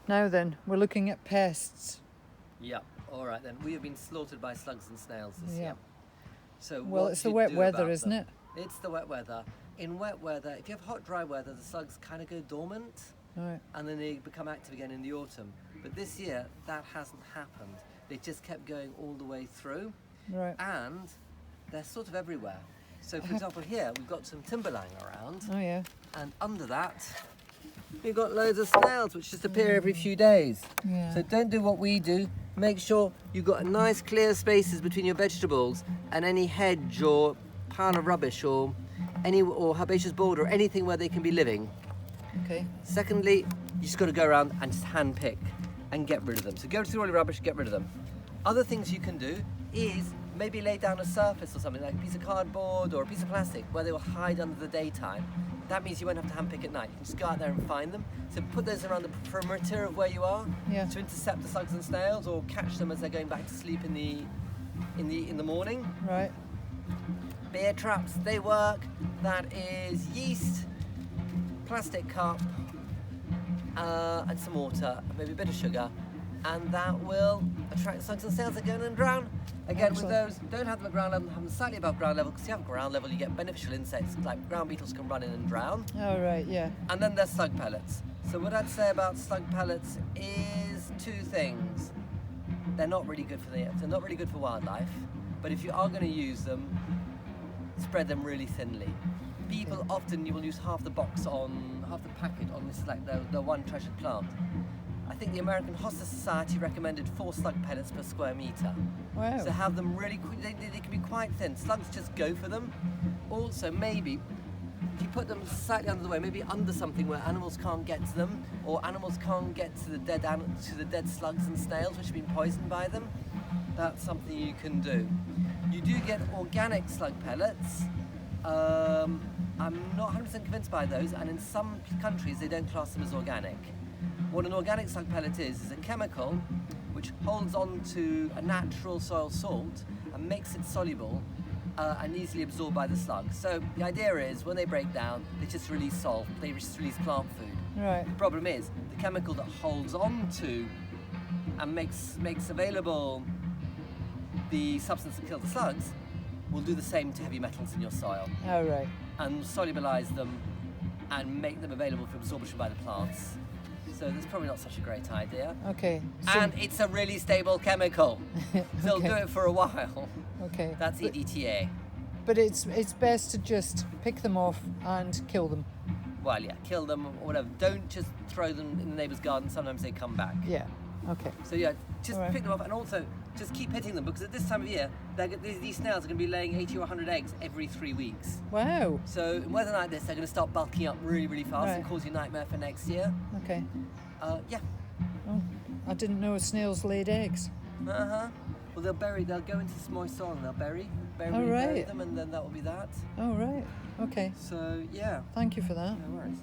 Now then, we're looking at pests. Yeah. All right then. We have been slaughtered by slugs and snails this Yeah. year. So Well, what it's do the you wet do weather, about isn't them? it? It's the wet weather. In wet weather, if you have hot, dry weather, the slugs kind of go dormant, Right. and then they become active again in the autumn. But this year, that hasn't happened. They just kept going all the way through, Right. and they're sort of everywhere. So, for example, here we've got some timber lying around, Oh yeah. and under that, we've got loads of snails which just appear every few days. Yeah. So don't do what we do. Make sure you've got nice clear spaces between your vegetables and any hedge or pile of rubbish or herbaceous border or anything where they can be living. Okay. Secondly, you just got to go around and just hand pick and get rid of them. So go through all your rubbish, get rid of them. Other things you can do is maybe lay down a surface or something like a piece of cardboard or a piece of plastic where they will hide under the daytime. That means you won't have to hand pick at night. You can just go out there and find them. So put those around the perimeter of where you are Yeah. to intercept the slugs and snails or catch them as they're going back to sleep in the morning. Right. Beer traps, they work. That is yeast, plastic cup, and some water, maybe a bit of sugar, and that will attract slugs and snails that go in and drown. Again, Excellent. with those, don't have them at ground level, have them slightly above ground level, because if you have ground level, you get beneficial insects, like ground beetles can run in and drown. All right. Yeah. And then there's slug pellets. So what I'd say about slug pellets is two things. They're not really good they're not really good for wildlife, but if you are going to use them, spread them really thinly. People often, you will use half the packet on this, like the one treasured plant. I think the American Hospice Society recommended 4 slug pellets per square metre. Wow. So have them really, they can be quite thin. Slugs just go for them. Also, maybe if you put them slightly under the way, maybe under something where animals can't get to them, or animals can't get to the dead slugs and snails which have been poisoned by them, that's something you can do. You do get organic slug pellets. I'm not 100% convinced by those, and in some countries they don't class them as organic. What an organic slug pellet is a chemical which holds on to a natural soil salt and makes it soluble and easily absorbed by the slug. So the idea is when they break down, they just release salt, they just release plant food. Right. The problem is the chemical that holds on to and makes available the substance that kills the slugs will do the same to heavy metals in your soil All right. and solubilize them and make them available for absorption by the plants. So that's probably not such a great idea. Okay. And it's a really stable chemical. They'll Okay. do it for a while. Okay. That's EDTA. But it's best to just pick them off and kill them. Well, yeah, kill them or whatever. Don't just throw them in the neighbour's garden. Sometimes they come back. Yeah. Okay. So yeah, just All right. pick them up and also just keep hitting them because at this time of year, these snails are going to be laying 80 or 100 eggs every 3 weeks. Wow. So in weather like this, they're going to start bulking up really, really fast and Right. cause you nightmare for next year. Okay. Yeah. Oh, I didn't know snails laid eggs. Uh-huh. Well, they'll go into this moist soil and they'll bury Oh, right. them, and then that will be that. Oh right. Okay. So, yeah, Thank you for that. no worries.